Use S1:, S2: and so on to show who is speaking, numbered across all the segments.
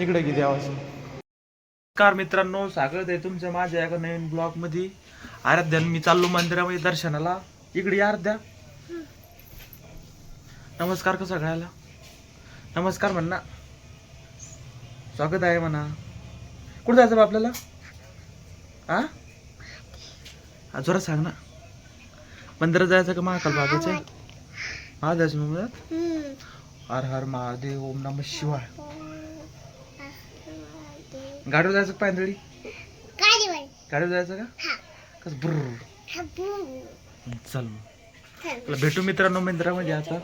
S1: इकडे किती आवाज. नमस्कार मित्रांनो, स्वागत आहे तुमच्या माझ्या एका नवीन ब्लॉग मध्ये. आराध्या मी चाललो मंदिरामध्ये दर्शनाला. इकडे या आराध्या. नमस्कार का सगळ्याला. नमस्कार म्हणा. स्वागत आहे म्हणा. कुठं जायचं बा आपल्याला. हा जोरात सांग ना. मंदिरात जायचं का महाकाल बाबाचे. महादेवाच्या मंदिरात. हर हर महादेव, ओम नमः शिवाय. गाडीवर जायचं का पायंदळी. गाडीवर जायचं का कस चल मग भेटू मित्रांनो मंदिरामध्ये. आता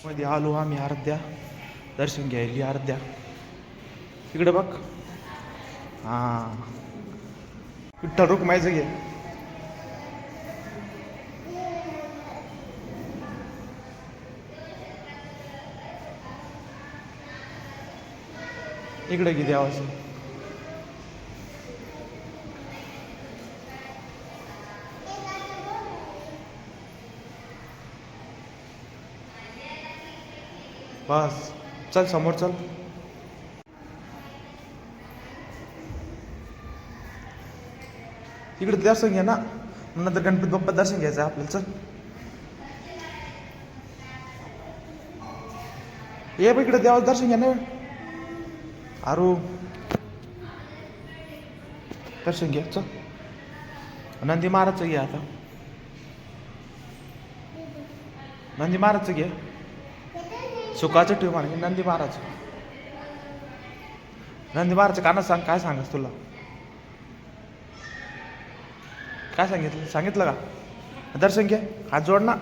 S1: मध्ये आलो आम्ही. आराध्या दर्शन घ्यायली. आराध्या इकडे बघ. हा विठ्ठल रुक्मायचं घे. इकडे किती आवाज. बस चल समोर चल. इकडे दर्शन घ्या ना. नंतर गणपती बाप्पा दर्शन घ्यायचं आपल्याला. चल ये बघ इकडे देवाचं दर्शन घ्या ना. आरू दर्शन घ्या. चल नंदी महाराजचं घ्या. आता नंदी महाराजचं घ्या. सुखाचं ठेव म्हणा. नंदी महाराज. नंदी महाराजचं कानात सांग. काय सांगस तुला. काय सांगितलं का. दर्शन घे. हात जोड ना.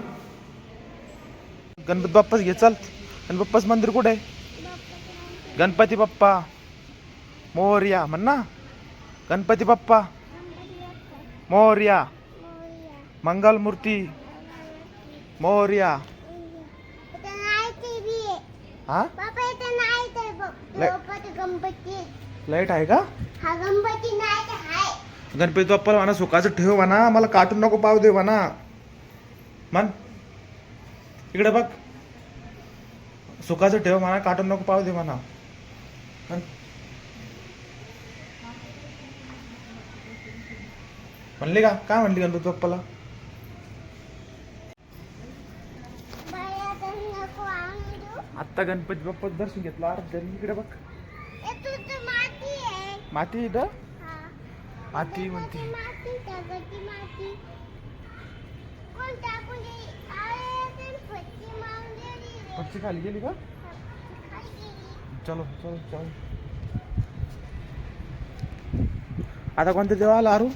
S1: गणपती बाप्पाच घे. चल गणपती बाप्पाच मंदिर कुठे आहे. गणपती बाप्पा मोरया म्हण ना. गणपती बाप्पा मोरया. मंगलमूर्ती मोरया. हा लाईट आहे का. गणपती बाप्पाला म्हणा सुखाचं ठेव म्हणा. मला काटून नको पाव दे म्हणा. मन इकडे बघ. सुखाचं ठेव म्हणा. काटून नको पाव दे म्हणा. म्हणले का. काय म्हणली गणपती बाप्पाला. आत्ता गणपती बाप्पा दर्शन घेतलं. अर्ध्या इकडे बघ. माती इथं. माती म्हणते. पक्षी खाली गेली का. चलो चलो चलो. आता कोणत्या देवा आला आरू.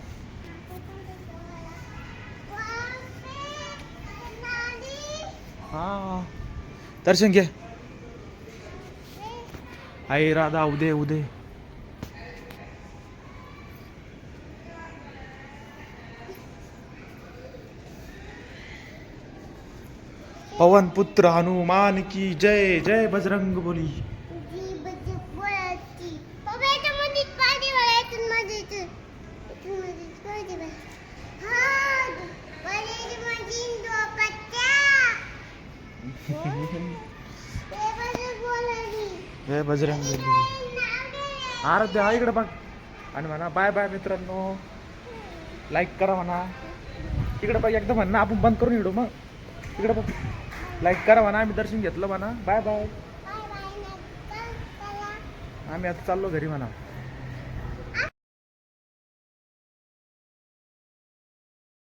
S1: हा दर्शन घे. आई राधा उदय उदय. पवन पुत्र हनुमान की जय. जय बजरंग बोली. जय बजरंग बोली. आराध्या हा इकडे बघ. आणि म्हणा बाय बाय मित्रांनो. लाईक करा म्हणा. इकडे बघ एकदम म्हणा. आपण बंद करून इडू मग. इकडे बघ. लाईक करा म्हणा. आम्ही दर्शन घेतलं म्हणा. Bye bye. आम्ही आता चाललो घरी म्हणा.